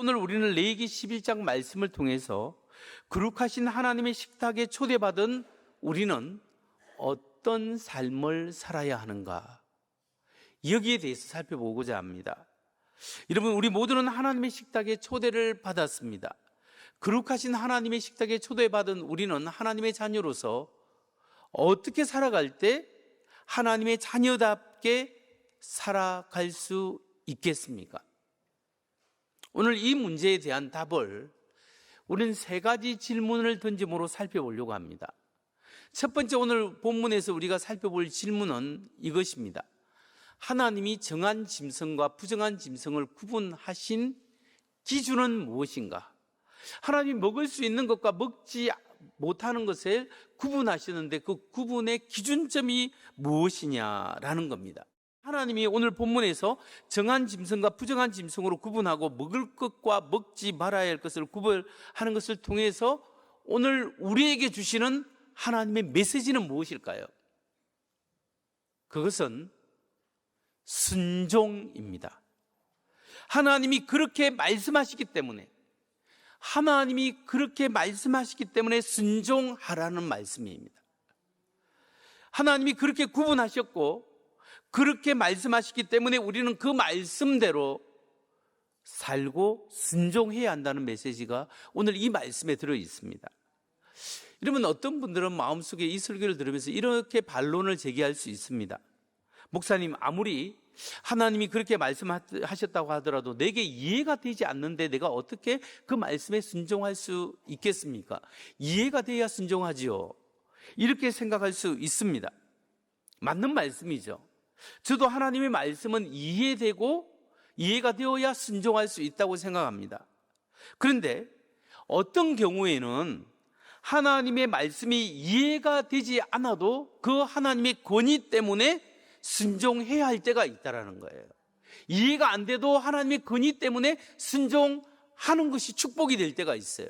오늘 우리는 레위기 11장 말씀을 통해서 거룩하신 하나님의 식탁에 초대받은 우리는 어떤 삶을 살아야 하는가, 여기에 대해서 살펴보고자 합니다. 여러분, 우리 모두는 하나님의 식탁에 초대를 받았습니다. 거룩하신 하나님의 식탁에 초대받은 우리는 하나님의 자녀로서 어떻게 살아갈 때 하나님의 자녀답게 살아갈 수 있겠습니까? 오늘 이 문제에 대한 답을 우리는 세 가지 질문을 던짐으로 살펴보려고 합니다. 첫 번째, 오늘 본문에서 우리가 살펴볼 질문은 이것입니다. 하나님이 정한 짐승과 부정한 짐승을 구분하신 기준은 무엇인가? 하나님이 먹을 수 있는 것과 먹지 못하는 것을 구분하시는데 그 구분의 기준점이 무엇이냐라는 겁니다. 하나님이 오늘 본문에서 정한 짐승과 부정한 짐승으로 구분하고 먹을 것과 먹지 말아야 할 것을 구분하는 것을 통해서 오늘 우리에게 주시는 하나님의 메시지는 무엇일까요? 그것은 순종입니다. 하나님이 그렇게 말씀하시기 때문에 순종하라는 말씀입니다. 하나님이 그렇게 구분하셨고 그렇게 말씀하시기 때문에 우리는 그 말씀대로 살고 순종해야 한다는 메시지가 오늘 이 말씀에 들어 있습니다. 여러분, 어떤 분들은 마음속에 이 설교를 들으면서 이렇게 반론을 제기할 수 있습니다. 목사님, 아무리 하나님이 그렇게 말씀하셨다고 하더라도 내게 이해가 되지 않는데 내가 어떻게 그 말씀에 순종할 수 있겠습니까? 이해가 돼야 순종하지요. 이렇게 생각할 수 있습니다. 맞는 말씀이죠. 저도 하나님의 말씀은 이해가 되어야 순종할 수 있다고 생각합니다. 그런데 어떤 경우에는 하나님의 말씀이 이해가 되지 않아도 그 하나님의 권위 때문에 순종해야 할 때가 있다는 거예요. 이해가 안 돼도 하나님의 권위 때문에 순종하는 것이 축복이 될 때가 있어요.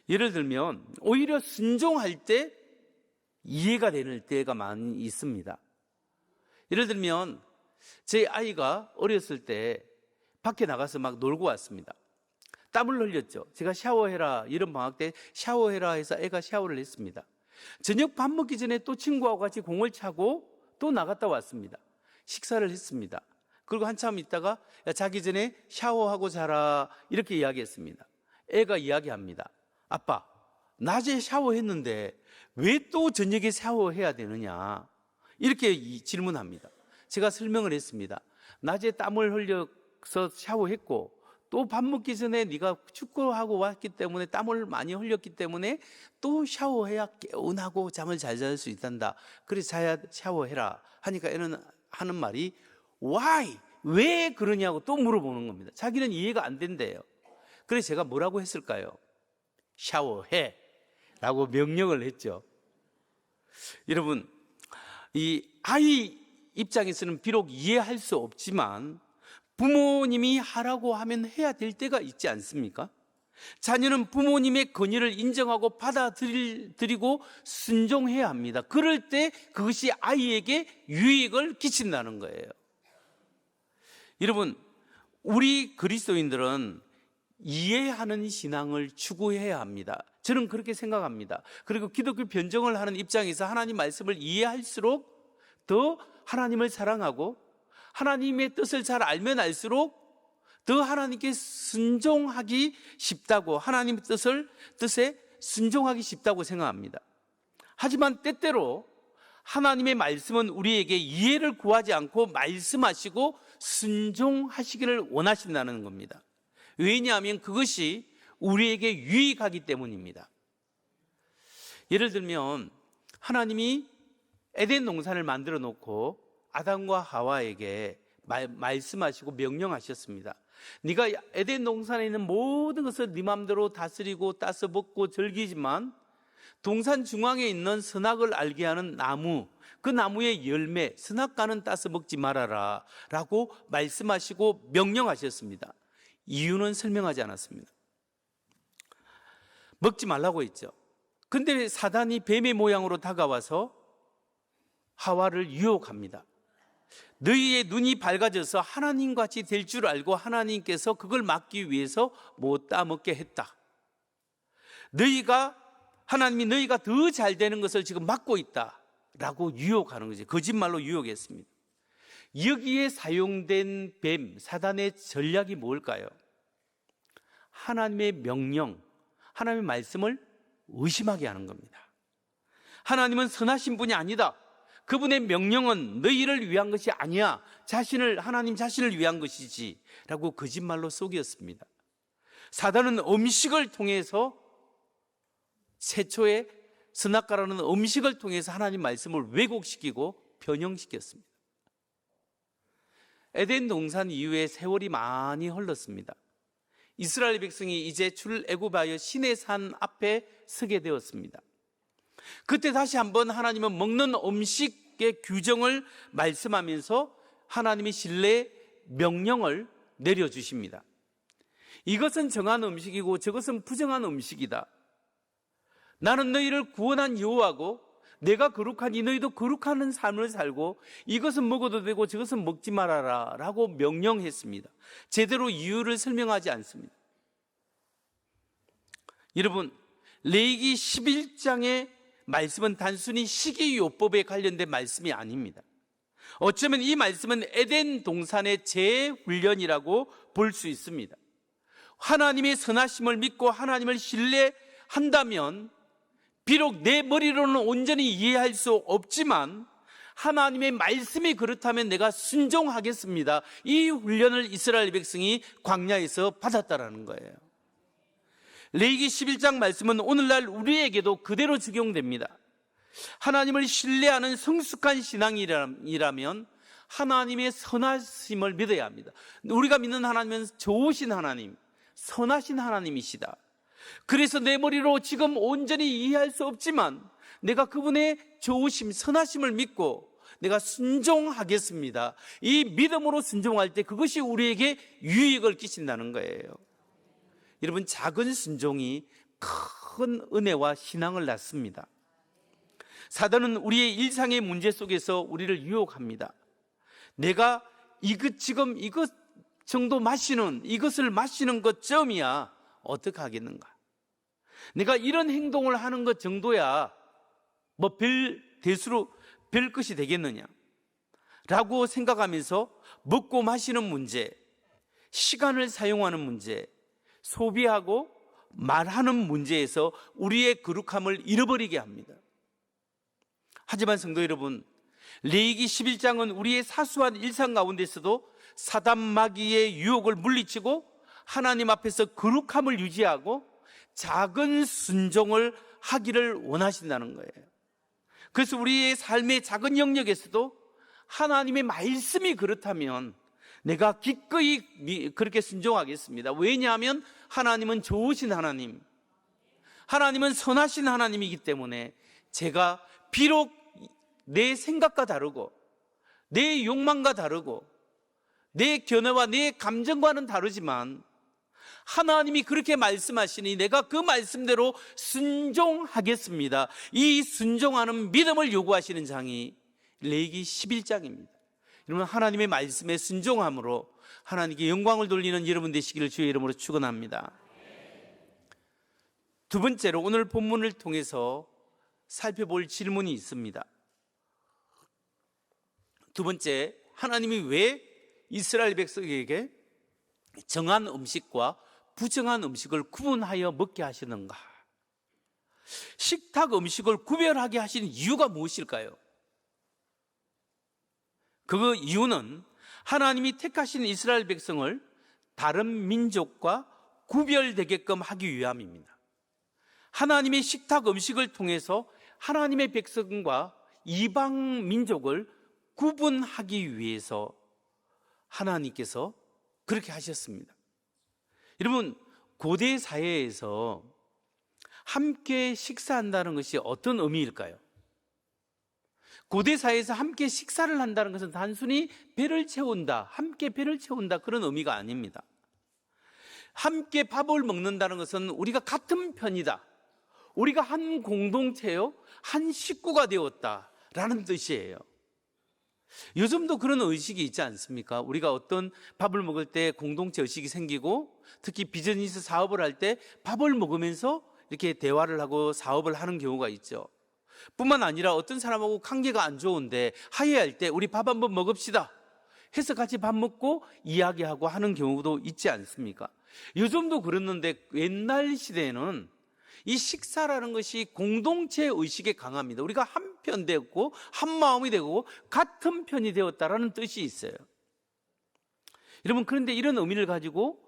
예를 들면 오히려 순종할 때 이해가 되는 때가 많이 있습니다. 예를 들면 제 아이가 어렸을 때 밖에 나가서 막 놀고 왔습니다. 땀을 흘렸죠. 제가 샤워해라, 이런 방학 때 샤워해라 해서 애가 샤워를 했습니다. 저녁 밥 먹기 전에 또 친구하고 같이 공을 차고 또 나갔다 왔습니다. 식사를 했습니다. 그리고 한참 있다가 야, 자기 전에 샤워하고 자라, 이렇게 이야기했습니다. 애가 이야기합니다. 아빠, 낮에 샤워했는데 왜 또 저녁에 샤워해야 되느냐, 이렇게 질문합니다. 제가 설명을 했습니다. 낮에 땀을 흘려서 샤워했고 또 밥 먹기 전에 네가 축구하고 왔기 때문에 땀을 많이 흘렸기 때문에 또 샤워해야 개운하고 잠을 잘 잘 수 있단다. 그래서 샤워해라 하니까 애는 하는 말이 Why? 왜 그러냐고 또 물어보는 겁니다. 자기는 이해가 안 된대요. 그래서 제가 뭐라고 했을까요? 샤워해 라고 명령을 했죠. 여러분, 이 아이 입장에서는 비록 이해할 수 없지만 부모님이 하라고 하면 해야 될 때가 있지 않습니까? 자녀는 부모님의 권위를 인정하고 받아들이고 순종해야 합니다. 그럴 때 그것이 아이에게 유익을 끼친다는 거예요. 여러분, 우리 그리스도인들은 이해하는 신앙을 추구해야 합니다. 저는 그렇게 생각합니다. 그리고 기독교 변증을 하는 입장에서 하나님 말씀을 이해할수록 더 하나님을 사랑하고 하나님의 뜻을 잘 알면 알수록 더 하나님께 순종하기 쉽다고, 하나님의 뜻에 순종하기 쉽다고 생각합니다. 하지만 때때로 하나님의 말씀은 우리에게 이해를 구하지 않고 말씀하시고 순종하시기를 원하신다는 겁니다. 왜냐하면 그것이 우리에게 유익하기 때문입니다. 예를 들면 하나님이 에덴 동산을 만들어 놓고 아담과 하와에게 말씀하시고 명령하셨습니다. 네가 에덴 동산에 있는 모든 것을 네 마음대로 다스리고 따서 먹고 즐기지만 동산 중앙에 있는 선악을 알게 하는 나무, 그 나무의 열매, 선악과는 따서 먹지 말아라 라고 말씀하시고 명령하셨습니다. 이유는 설명하지 않았습니다. 먹지 말라고 했죠. 근데 사단이 뱀의 모양으로 다가와서 하와를 유혹합니다. 너희의 눈이 밝아져서 하나님같이 될 줄 알고 하나님께서 그걸 막기 위해서 못 따먹게 했다. 하나님이 너희가 더 잘 되는 것을 지금 막고 있다 라고 유혹하는 거죠. 거짓말로 유혹했습니다. 여기에 사용된 뱀, 사단의 전략이 뭘까요? 하나님의 명령, 하나님의 말씀을 의심하게 하는 겁니다. 하나님은 선하신 분이 아니다. 그분의 명령은 너희를 위한 것이 아니야. 하나님 자신을 위한 것이지 라고 거짓말로 속였습니다. 사단은 음식을 통해서 최초의 선악과라는 음식을 통해서 하나님 말씀을 왜곡시키고 변형시켰습니다. 에덴 동산 이후에 세월이 많이 흘렀습니다. 이스라엘 백성이 이제 출애굽하여 시내 산 앞에 서게 되었습니다. 그때 다시 한번 하나님은 먹는 음식의 규정을 말씀하면서 하나님의 신뢰 명령을 내려주십니다. 이것은 정한 음식이고 저것은 부정한 음식이다. 나는 너희를 구원한 여호와고 내가 거룩하니 너희도 거룩한 삶을 살고 이것은 먹어도 되고 저것은 먹지 말아라 라고 명령했습니다. 제대로 이유를 설명하지 않습니다. 여러분, 레위기 11장의 말씀은 단순히 식이요법에 관련된 말씀이 아닙니다. 어쩌면 이 말씀은 에덴 동산의 재훈련이라고 볼 수 있습니다. 하나님의 선하심을 믿고 하나님을 신뢰한다면 비록 내 머리로는 온전히 이해할 수 없지만 하나님의 말씀이 그렇다면 내가 순종하겠습니다. 이 훈련을 이스라엘 백성이 광야에서 받았다라는 거예요. 레위기 11장 말씀은 오늘날 우리에게도 그대로 적용됩니다. 하나님을 신뢰하는 성숙한 신앙이라면 하나님의 선하심을 믿어야 합니다. 우리가 믿는 하나님은 좋으신 하나님, 선하신 하나님이시다. 그래서 내 머리로 지금 온전히 이해할 수 없지만 내가 그분의 좋으심, 선하심을 믿고 내가 순종하겠습니다. 이 믿음으로 순종할 때 그것이 우리에게 유익을 끼친다는 거예요. 여러분, 작은 순종이 큰 은혜와 신앙을 낳습니다. 사단은 우리의 일상의 문제 속에서 우리를 유혹합니다. 내가 지금 이것 정도 이것을 마시는 것쯤이야 어떻게 하겠는가? 내가 이런 행동을 하는 것 정도야 별 것이 되겠느냐? 라고 생각하면서 먹고 마시는 문제, 시간을 사용하는 문제, 소비하고 말하는 문제에서 우리의 거룩함을 잃어버리게 합니다. 하지만 성도 여러분, 레위기 11장은 우리의 사소한 일상 가운데서도 사단 마귀의 유혹을 물리치고 하나님 앞에서 거룩함을 유지하고 작은 순종을 하기를 원하신다는 거예요. 그래서 우리의 삶의 작은 영역에서도 하나님의 말씀이 그렇다면 내가 기꺼이 그렇게 순종하겠습니다. 왜냐하면 하나님은 좋으신 하나님, 하나님은 선하신 하나님이기 때문에 제가 비록 내 생각과 다르고 내 욕망과 다르고 내 견해와 내 감정과는 다르지만 하나님이 그렇게 말씀하시니 내가 그 말씀대로 순종하겠습니다. 이 순종하는 믿음을 요구하시는 장이 레위기 11장입니다. 여러분, 하나님의 말씀에 순종함으로 하나님께 영광을 돌리는 여러분 되시기를 주의 이름으로 축원합니다. 두 번째로 오늘 본문을 통해서 살펴볼 질문이 있습니다. 두 번째, 하나님이 왜 이스라엘 백성에게 정한 음식과 부정한 음식을 구분하여 먹게 하시는가? 식탁 음식을 구별하게 하신 이유가 무엇일까요? 그 이유는 하나님이 택하신 이스라엘 백성을 다른 민족과 구별되게끔 하기 위함입니다. 하나님의 식탁 음식을 통해서 하나님의 백성과 이방 민족을 구분하기 위해서 하나님께서 그렇게 하셨습니다. 여러분, 고대 사회에서 함께 식사한다는 것이 어떤 의미일까요? 고대 사회에서 함께 식사를 한다는 것은 단순히 배를 채운다, 함께 배를 채운다 그런 의미가 아닙니다. 함께 밥을 먹는다는 것은 우리가 같은 편이다, 우리가 한 공동체요, 한 식구가 되었다라는 뜻이에요. 요즘도 그런 의식이 있지 않습니까? 우리가 어떤 밥을 먹을 때 공동체 의식이 생기고, 특히 비즈니스 사업을 할 때 밥을 먹으면서 이렇게 대화를 하고 사업을 하는 경우가 있죠. 뿐만 아니라 어떤 사람하고 관계가 안 좋은데 화해할 때 우리 밥 한번 먹읍시다 해서 같이 밥 먹고 이야기하고 하는 경우도 있지 않습니까? 요즘도 그랬는데 옛날 시대에는 이 식사라는 것이 공동체 의식에 강합니다. 우리가 한 편 되었고 한 마음이 되고 같은 편이 되었다라는 뜻이 있어요. 여러분, 그런데 이런 의미를 가지고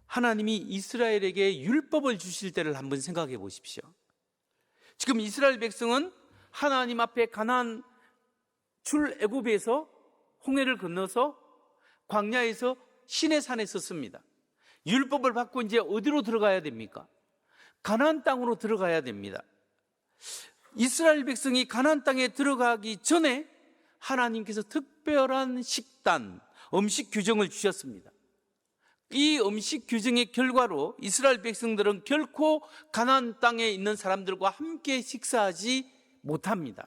하나님이 이스라엘에게 율법을 주실 때를 한번 생각해 보십시오. 지금 이스라엘 백성은 하나님 앞에 가나안 출애굽에서 홍해를 건너서 광야에서 시내산에 섰습니다. 율법을 받고 이제 어디로 들어가야 됩니까? 가나안 땅으로 들어가야 됩니다. 이스라엘 백성이 가나안 땅에 들어가기 전에 하나님께서 특별한 식단, 음식 규정을 주셨습니다. 이 음식 규정의 결과로 이스라엘 백성들은 결코 가나안 땅에 있는 사람들과 함께 식사하지 못합니다.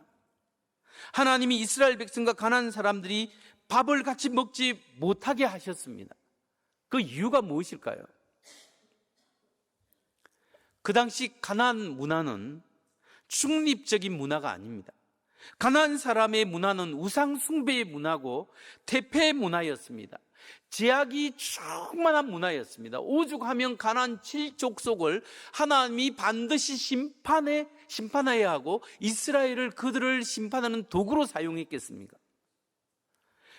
하나님이 이스라엘 백성과 가나안 사람들이 밥을 같이 먹지 못하게 하셨습니다. 그 이유가 무엇일까요? 그 당시 가나안 문화는 중립적인 문화가 아닙니다. 가나안 사람의 문화는 우상 숭배의 문화고 대패 문화였습니다. 제약이 충만한 문화였습니다. 오죽하면 가나안 7족속을 하나님이 반드시 심판해야 하고 이스라엘을 그들을 심판하는 도구로 사용했겠습니까?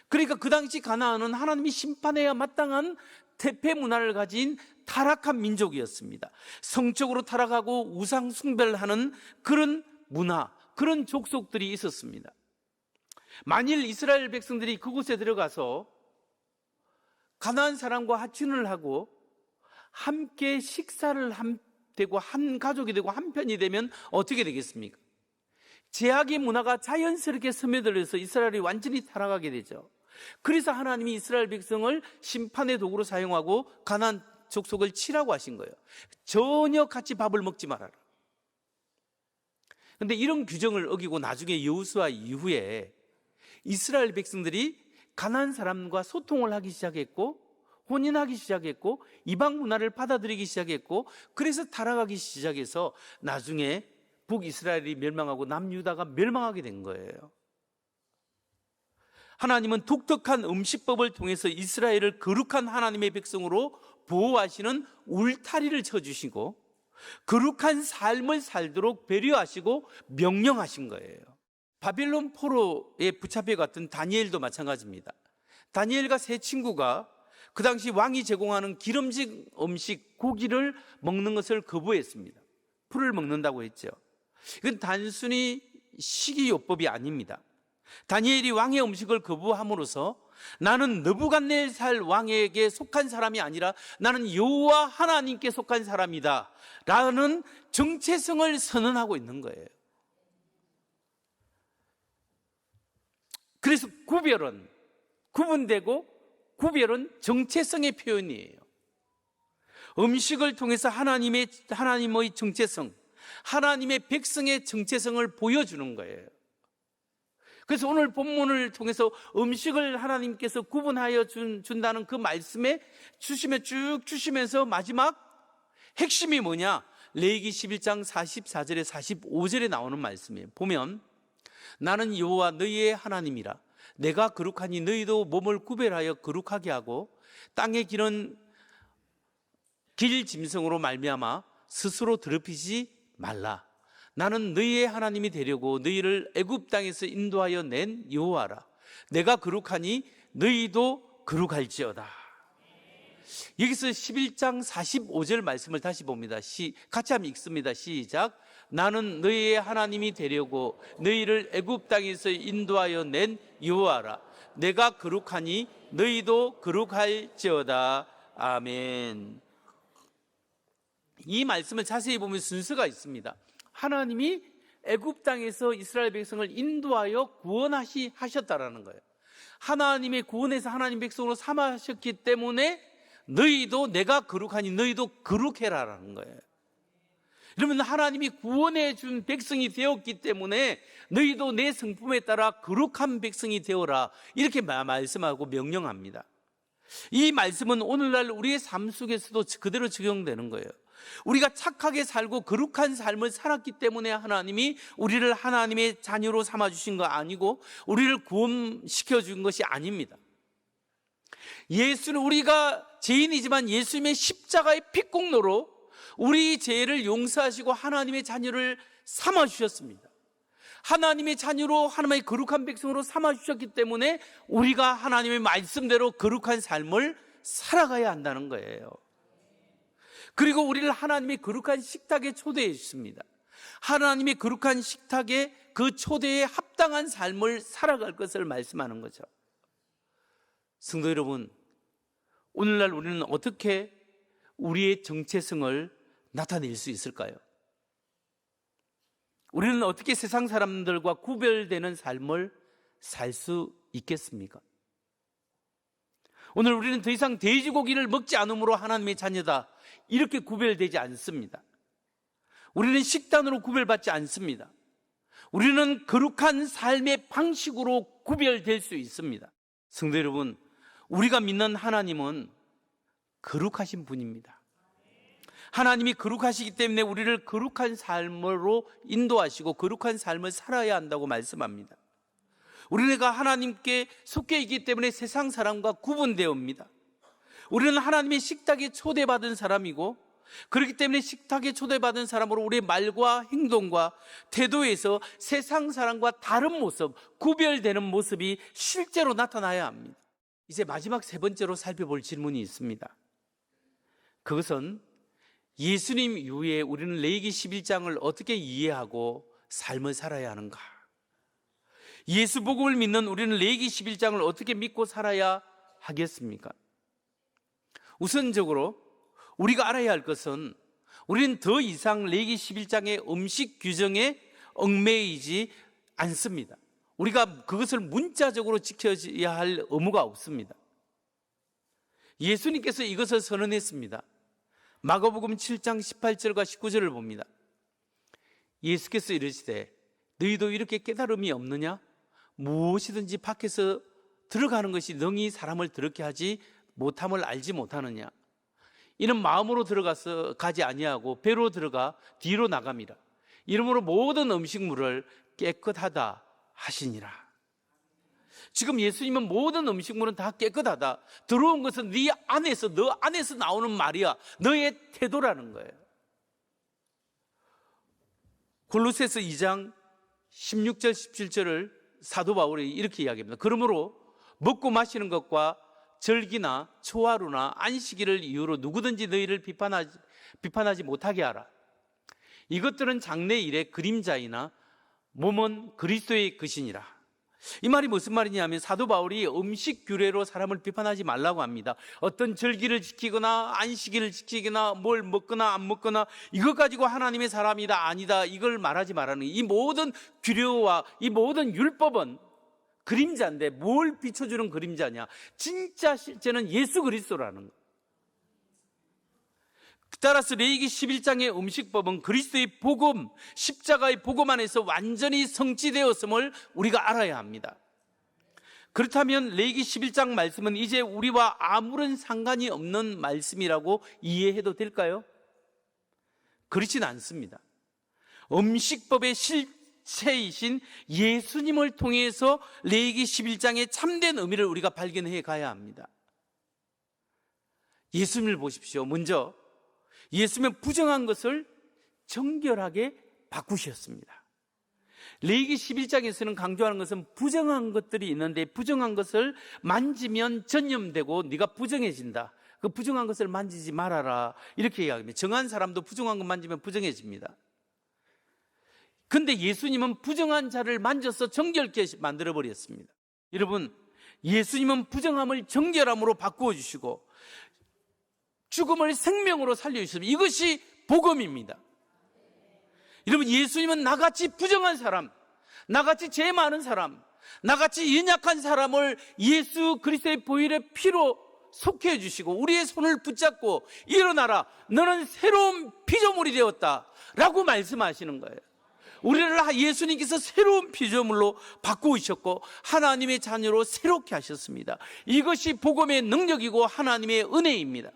그러니까 그 당시 가나안은 하나님이 심판해야 마땅한 대패 문화를 가진 타락한 민족이었습니다. 성적으로 타락하고 우상 숭배를 하는 그런 문화, 그런 족속들이 있었습니다. 만일 이스라엘 백성들이 그곳에 들어가서 가나안 사람과 하친을 하고 함께 식사를 되고 한 가족이 되고 한 편이 되면 어떻게 되겠습니까? 제약의 문화가 자연스럽게 스며들어서 이스라엘이 완전히 타락하게 되죠. 그래서 하나님이 이스라엘 백성을 심판의 도구로 사용하고 가나안 족속을 치라고 하신 거예요. 전혀 같이 밥을 먹지 말아라. 그런데 이런 규정을 어기고 나중에 여호수아 이후에 이스라엘 백성들이 가나안 사람과 소통을 하기 시작했고 혼인하기 시작했고 이방 문화를 받아들이기 시작했고 그래서 타락하기 시작해서 나중에 북이스라엘이 멸망하고 남유다가 멸망하게 된 거예요. 하나님은 독특한 음식법을 통해서 이스라엘을 거룩한 하나님의 백성으로 보호하시는 울타리를 쳐주시고 거룩한 삶을 살도록 배려하시고 명령하신 거예요. 바빌론 포로에 붙잡혀 갔던 다니엘도 마찬가지입니다. 다니엘과 세 친구가 그 당시 왕이 제공하는 기름진 음식 고기를 먹는 것을 거부했습니다. 풀을 먹는다고 했죠. 이건 단순히 식이요법이 아닙니다. 다니엘이 왕의 음식을 거부함으로써 나는 느부갓네살 왕에게 속한 사람이 아니라 나는 여호와 하나님께 속한 사람이다 라는 정체성을 선언하고 있는 거예요. 그래서 구분되고 구별은 정체성의 표현이에요. 음식을 통해서 하나님의 정체성, 하나님의 백성의 정체성을 보여주는 거예요. 그래서 오늘 본문을 통해서 음식을 하나님께서 구분하여 준다는 그 말씀에 쭉 주시면서 마지막 핵심이 뭐냐? 레위기 11장 44절에 45절에 나오는 말씀이에요. 보면 나는 여호와 너희의 하나님이라 내가 거룩하니 너희도 몸을 구별하여 거룩하게 하고 땅에 기는 길 짐승으로 말미암아 스스로 더럽히지 말라. 나는 너희의 하나님이 되려고 너희를 애굽 땅에서 인도하여 낸 여호와라. 내가 거룩하니 너희도 거룩할지어다. 여기서 11장 45절 말씀을 다시 봅니다. 같이 한번 읽습니다. 시작. 나는 너희의 하나님이 되려고 너희를 애굽 땅에서 인도하여 낸 여호와라. 내가 거룩하니 너희도 거룩할지어다. 아멘. 이 말씀을 자세히 보면 순서가 있습니다. 하나님이 애굽 땅에서 이스라엘 백성을 인도하여 구원하셨다라는 거예요. 하나님의 구원에서 하나님 백성으로 삼으셨기 때문에 너희도 내가 거룩하니 너희도 거룩해라라는 거예요. 여러분, 하나님이 구원해 준 백성이 되었기 때문에 너희도 내 성품에 따라 거룩한 백성이 되어라, 이렇게 말씀하고 명령합니다. 이 말씀은 오늘날 우리의 삶 속에서도 그대로 적용되는 거예요. 우리가 착하게 살고 거룩한 삶을 살았기 때문에 하나님이 우리를 하나님의 자녀로 삼아주신 거 아니고 우리를 구원시켜 준 것이 아닙니다. 예수는, 우리가 죄인이지만 예수님의 십자가의 피공로로 우리 죄를 용서하시고 하나님의 자녀를 삼아주셨습니다. 하나님의 자녀로, 하나님의 거룩한 백성으로 삼아주셨기 때문에 우리가 하나님의 말씀대로 거룩한 삶을 살아가야 한다는 거예요. 그리고 우리를 하나님의 거룩한 식탁에 초대해 주십니다. 하나님의 거룩한 식탁에, 그 초대에 합당한 삶을 살아갈 것을 말씀하는 거죠. 성도 여러분, 오늘날 우리는 어떻게 우리의 정체성을 나타낼 수 있을까요? 우리는 어떻게 세상 사람들과 구별되는 삶을 살 수 있겠습니까? 오늘 우리는 더 이상 돼지고기를 먹지 않으므로 하나님의 자녀다, 이렇게 구별되지 않습니다. 우리는 식단으로 구별받지 않습니다. 우리는 거룩한 삶의 방식으로 구별될 수 있습니다. 성도 여러분, 우리가 믿는 하나님은 거룩하신 분입니다. 하나님이 거룩하시기 때문에 우리를 거룩한 삶으로 인도하시고 거룩한 삶을 살아야 한다고 말씀합니다. 우리가 하나님께 속해 있기 때문에 세상 사람과 구분되옵니다. 우리는 하나님의 식탁에 초대받은 사람이고, 그렇기 때문에 식탁에 초대받은 사람으로 우리의 말과 행동과 태도에서 세상 사람과 다른 모습, 구별되는 모습이 실제로 나타나야 합니다. 이제 마지막 세 번째로 살펴볼 질문이 있습니다. 그것은 예수님 이후에 우리는 레위기 11장을 어떻게 이해하고 삶을 살아야 하는가? 예수 복음을 믿는 우리는 레위기 11장을 어떻게 믿고 살아야 하겠습니까? 우선적으로 우리가 알아야 할 것은, 우리는 더 이상 레위기 11장의 음식 규정에 얽매이지 않습니다. 우리가 그것을 문자적으로 지켜야 할 의무가 없습니다. 예수님께서 이것을 선언했습니다. 마가복음 7장 18절과 19절을 봅니다. 예수께서 이르시되 너희도 이렇게 깨달음이 없느냐? 무엇이든지 밖에서 들어가는 것이 능히 사람을 더럽게 하지 못함을 알지 못하느냐? 이는 마음으로 들어가서 가지 아니하고 배로 들어가 뒤로 나감이라. 이러므로 모든 음식물을 깨끗하다 하시니라. 지금 예수님은 모든 음식물은 다 깨끗하다, 들어온 것은 네 안에서, 너 안에서 나오는 말이야, 너의 태도라는 거예요. 골로새서 2장 16절 17절을 사도 바울이 이렇게 이야기합니다. 그러므로 먹고 마시는 것과 절기나 초하루나 안식일을 이유로 누구든지 너희를 비판하지 못하게 하라. 이것들은 장래 일의 그림자이나 몸은 그리스도의 것이니라. 이 말이 무슨 말이냐면, 사도 바울이 음식 규례로 사람을 비판하지 말라고 합니다. 어떤 절기를 지키거나 안식일을 지키거나 뭘 먹거나 안 먹거나 이것 가지고 하나님의 사람이다 아니다, 이걸 말하지 말라는, 이 모든 규례와 이 모든 율법은 그림자인데 뭘 비춰주는 그림자냐? 진짜 실제는 예수 그리스도라는 거. 따라서 레위기 11장의 음식법은 그리스도의 복음, 십자가의 복음 안에서 완전히 성취되었음을 우리가 알아야 합니다. 그렇다면 레위기 11장 말씀은 이제 우리와 아무런 상관이 없는 말씀이라고 이해해도 될까요? 그렇진 않습니다. 음식법의 실체이신 예수님을 통해서 레위기 11장의 참된 의미를 우리가 발견해 가야 합니다. 예수님을 보십시오. 먼저 예수님은 부정한 것을 정결하게 바꾸셨습니다. 레위기 11장에서는 강조하는 것은 부정한 것들이 있는데, 부정한 것을 만지면 전염되고 네가 부정해진다, 그 부정한 것을 만지지 말아라, 이렇게 이야기합니다. 정한 사람도 부정한 것 만지면 부정해집니다. 그런데 예수님은 부정한 자를 만져서 정결케 만들어버렸습니다. 여러분, 예수님은 부정함을 정결함으로 바꾸어 주시고 죽음을 생명으로 살려주십니다. 이것이 복음입니다. 여러분, 예수님은 나같이 부정한 사람, 나같이 죄 많은 사람, 나같이 연약한 사람을 예수 그리스도의 보혈의 피로 속해 주시고 우리의 손을 붙잡고 일어나라, 너는 새로운 피조물이 되었다 라고 말씀하시는 거예요. 우리를 예수님께서 새로운 피조물로 바꾸셨고 하나님의 자녀로 새롭게 하셨습니다. 이것이 복음의 능력이고 하나님의 은혜입니다.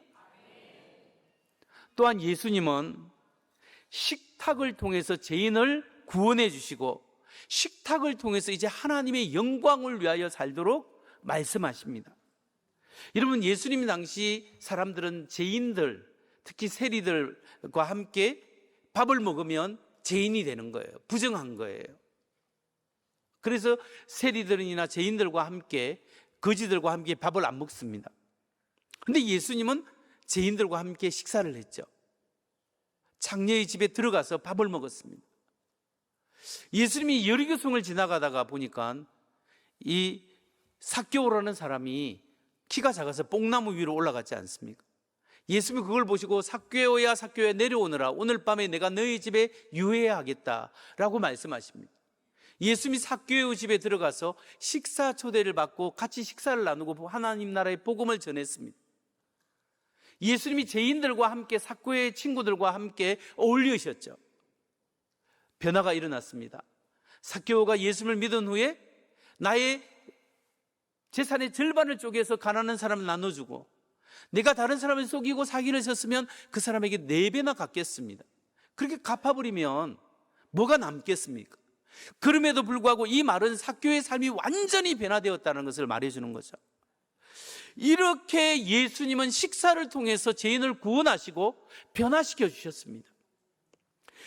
또한 예수님은 식탁을 통해서 죄인을 구원해 주시고 식탁을 통해서 이제 하나님의 영광을 위하여 살도록 말씀하십니다. 여러분, 예수님 당시 사람들은 죄인들, 특히 세리들과 함께 밥을 먹으면 죄인이 되는 거예요. 부정한 거예요. 그래서 세리들이나 죄인들과 함께, 거지들과 함께 밥을 안 먹습니다. 근데 예수님은 죄인들과 함께 식사를 했죠. 장녀의 집에 들어가서 밥을 먹었습니다. 예수님이 여리고성을 지나가다가 보니까 이 삭개오라는 사람이 키가 작아서 뽕나무 위로 올라갔지 않습니까? 예수님이 그걸 보시고 삭개오야 삭개오야 내려오너라, 오늘 밤에 내가 너희 집에 유해야 하겠다 라고 말씀하십니다. 예수님이 삭개오 집에 들어가서 식사 초대를 받고 같이 식사를 나누고 하나님 나라의 복음을 전했습니다. 예수님이 죄인들과 함께 삭개오의 친구들과 함께 어울리셨죠. 변화가 일어났습니다. 삭개오가 예수님을 믿은 후에 나의 재산의 절반을 쪼개서 가난한 사람을 나눠주고, 내가 다른 사람을 속이고 사기를 쳤으면 그 사람에게 4배나 갚겠습니다. 그렇게 갚아버리면 뭐가 남겠습니까? 그럼에도 불구하고 이 말은 삭개오의 삶이 완전히 변화되었다는 것을 말해주는 거죠. 이렇게 예수님은 식사를 통해서 죄인을 구원하시고 변화시켜 주셨습니다.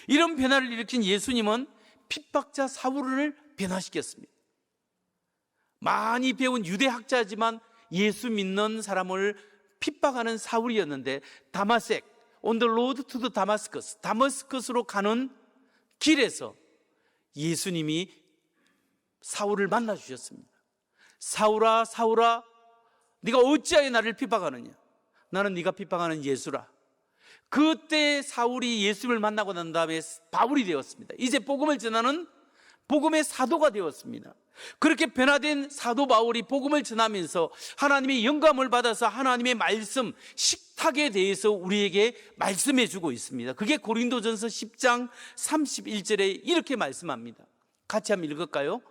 이런 변화를 일으킨 예수님은 핍박자 사울을 변화시켰습니다. 많이 배운 유대학자지만 예수 믿는 사람을 핍박하는 사울이었는데, 다마색, on the road to the Damascus, 다마스커스로 가는 길에서 예수님이 사울을 만나 주셨습니다. 사울아, 사울아, 네가 어찌하여 나를 핍박하느냐? 나는 네가 핍박하는 예수라. 그때 사울이 예수를 만나고 난 다음에 바울이 되었습니다. 이제 복음을 전하는 복음의 사도가 되었습니다. 그렇게 변화된 사도 바울이 복음을 전하면서 하나님의 영감을 받아서 하나님의 말씀, 식탁에 대해서 우리에게 말씀해 주고 있습니다. 그게 고린도전서 10장 31절에 이렇게 말씀합니다. 같이 한번 읽을까요?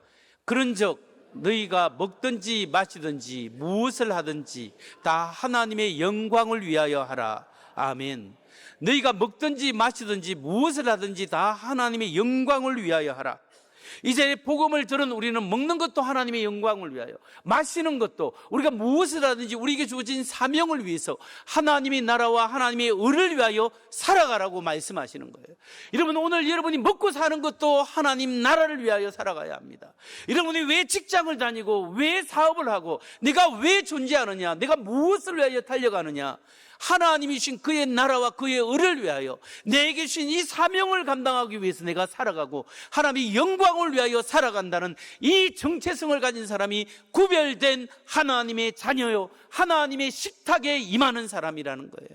그런즉 너희가 먹든지 마시든지 무엇을 하든지 다 하나님의 영광을 위하여 하라. 아멘. 너희가 먹든지 마시든지 무엇을 하든지 다 하나님의 영광을 위하여 하라. 이제 복음을 들은 우리는 먹는 것도 하나님의 영광을 위하여, 마시는 것도 우리가 무엇을 하든지 우리에게 주어진 사명을 위해서 하나님의 나라와 하나님의 의를 위하여 살아가라고 말씀하시는 거예요. 여러분, 오늘 여러분이 먹고 사는 것도 하나님 나라를 위하여 살아가야 합니다. 여러분이 왜 직장을 다니고 왜 사업을 하고 내가 왜 존재하느냐, 내가 무엇을 위하여 달려가느냐, 하나님이 주신 그의 나라와 그의 의를 위하여 내게 주신 이 사명을 감당하기 위해서 내가 살아가고 하나님의 영광을 위하여 살아간다는 이 정체성을 가진 사람이 구별된 하나님의 자녀요, 하나님의 식탁에 임하는 사람이라는 거예요.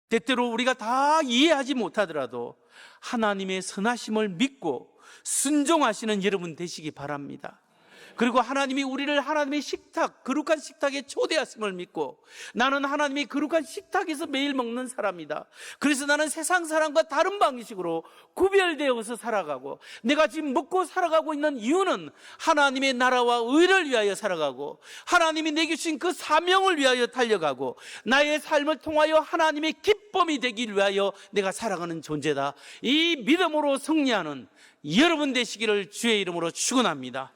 때때로 우리가 다 이해하지 못하더라도 하나님의 선하심을 믿고 순종하시는 여러분 되시기 바랍니다. 그리고 하나님이 우리를 하나님의 식탁, 거룩한 식탁에 초대하심을 믿고, 나는 하나님의 거룩한 식탁에서 매일 먹는 사람이다. 그래서 나는 세상 사람과 다른 방식으로 구별되어서 살아가고, 내가 지금 먹고 살아가고 있는 이유는 하나님의 나라와 의를 위하여 살아가고, 하나님이 내게 주신 그 사명을 위하여 달려가고, 나의 삶을 통하여 하나님의 기쁨이 되기 위하여 내가 살아가는 존재다. 이 믿음으로 승리하는 여러분 되시기를 주의 이름으로 축원합니다.